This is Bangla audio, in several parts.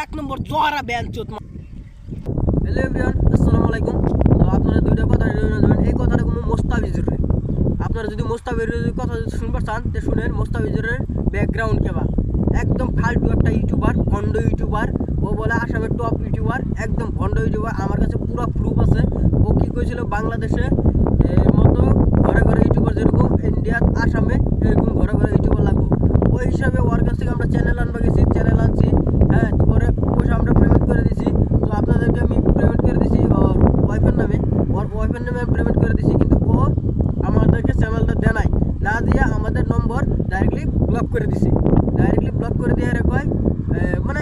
এক নম্বর জহরা ব্যানচোত। হ্যালো এভরিওয়ান, আসসালামু আলাইকুম। তো আপনারা দুইটা কথা জানেন, এই কথাটা কোনো মোস্তাফিজুরের। আপনারা যদি মোস্তাফিজুরের কথা শুনবার চান তো শুনেন। মোস্তাফিজুরের ব্যাকগ্রাউন্ড কেবা একদম ফালতু একটা ইউটিউবার, ভণ্ড ইউটিউবার। ও বলে আসামের টপ ইউটিউবার, একদম ভণ্ড ইউটিউবার। আমার কাছে পুরো প্রুফ আছে। ও কী করেছিল, বাংলাদেশে মতো ঘরে ঘরে ইউটিউবার যেরকম ইন্ডিয়াত আসামে এরকম ঘরে ঘরে ইউটিউবার লাগবো। ওই হিসাবে ওর কাছ থেকে আমরা চ্যানেল আনবা গেছি, চ্যানেল আনছি। হ্যাঁ, পরে পয়সা আমরা পেমেন্ট করে দিছি। তো আপনাদেরকে আমি পেমেন্ট করে দিছি ওর ওয়াইফের নামে আমি পেমেন্ট করে দিছি। কিন্তু ও আমাদেরকে চ্যানেলটা দেয় নাই, না দিয়ে আমাদের নম্বর ডাইরেক্টলি ব্লক করে দিছি। ডাইরেক্টলি ব্লক করে দিয়ে কয় মানে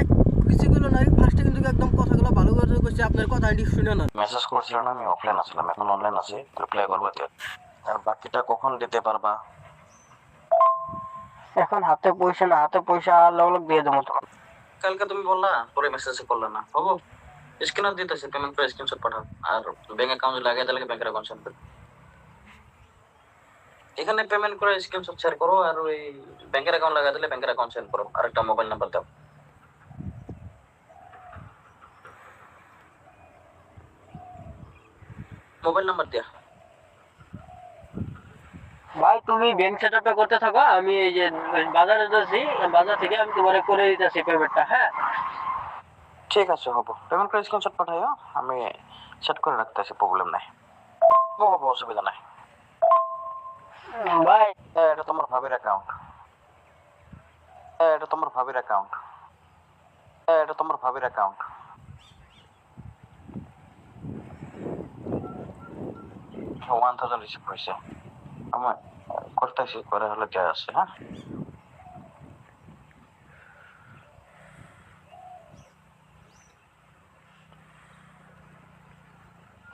কিছুগুলো নাই। ফার্স্টে কিন্তু একদম কথাগুলো ভালো করে করছে, আপনার কথাটি শুনে না। মেসেজ করছিল না, আমি অফলাইন আসলাম, এখন অনলাইন আছি, রিপ্লাই করবো। আর বাকিটা কখন দিতে পারবা? এখন হাতে পয়সা না, হাতে পয়সা লগ দিয়ে দেবো তোমার। কালকে তুমি বললা, পরে মেসেজ করলে না। হবো, স্ক্যানার দিতেছি, পেমেন্ট করে স্ক্রিনশট পাঠাও। আর ব্যাংক অ্যাকাউন্ট লাগিয়ে দিলে ব্যাংকের অ্যাকাউন্ট সেন্ড করো। এখানে পেমেন্ট করে স্ক্রিনশট শেয়ার করো, আর ওই ব্যাংকের অ্যাকাউন্ট লাগিয়ে দিলে ব্যাংকের অ্যাকাউন্ট সেন্ড করো। আর একটা মোবাইল নাম্বার দাও। মোবাইল নাম্বার দিয়া। ভাই তুমি ব্যাংক সেটআপটা করতে থাকো, আমি এই যে বাজারে যাচ্ছি, বাজার থেকে আমি তোমারে করে দিতেছি পেমেন্টটা। হ্যাঁ ঠিক আছে, হবো। পেমেন্ট করে স্ক্রিনশট পাঠাইও, আমি সেট করে রাখতেছি, প্রবলেম নাই। হবো, অসুবিধা নাই। ভাই এটা তোমার ভাবির অ্যাকাউন্ট। এটা তোমার ভাবির অ্যাকাউন্ট। এটা তোমার ভাবির অ্যাকাউন্ট। 1000 রিসিভ হয়েছে। আমার করতেছি, করে হলে যা আছে। হ্যাঁ,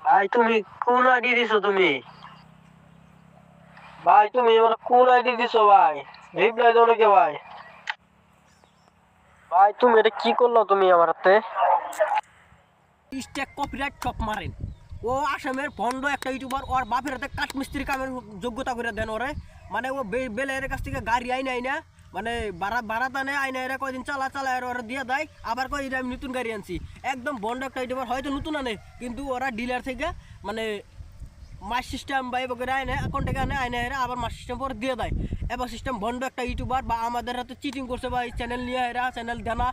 ভাই তুমি কোন আইডি দিছো? তুমি ভাই তুমি আমার কোন আইডি দিছো? ভাই রিপ্লাই দাও নাকি? ভাই ভাই তুমি এটা কি করলো? তুমি আমার হাতে স্ট্যাক কপিরাইট সব মারেন। ও আসামের ভণ্ড একটা ইউটিউবার, ওর বাপের হাতে কাঠমিস্ত্রি কামের যোগ্যতা করে দেন ওরে। মানে ও বেলের কাছ থেকে গাড়ি আই না, মানে বারাত আনে আইনা, এরা কয়দিন চালা আর ওরা দিয়ে দেয়। আবার কয় আমি নতুন গাড়ি আনছি। একদম ভণ্ড একটা ইউটিউবার, হয়তো নতুন আনে কিন্তু ওরা ডিলার থেকে মানে মাস সিস্টেম বা এবার আইনে অ্যাকাউন্ট থেকে আইনে এরা আবার মাস সিস্টেম পরে দিয়ে দেয়। এবার সিস্টেম ভণ্ড একটা ইউটিউবার, বা আমাদের হাতে চিটিং করছে, বা এই চ্যানেল নিয়ে এরা চ্যানেল দেনা।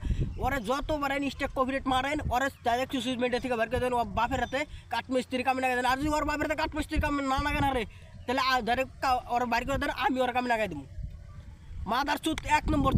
ওরা যত পারেন স্টেক কপিরাইট মারেন, ওরা ডাইরেক্ট সুইচ মিডিয়া থেকে বের করে দেন। ও বাপের হাতে কাঠমিস্ত্রি কামে লাগাই দেন। আর যদি ওর বাপের হাতে কাঠমিস্ত্রি কামে না লাগান আরে, তাহলে ডাইরেক্ট ওরা বাইর করে দেন, আমি ওর কামে লাগাই দেবো। মাদার চুত এক নম্বর।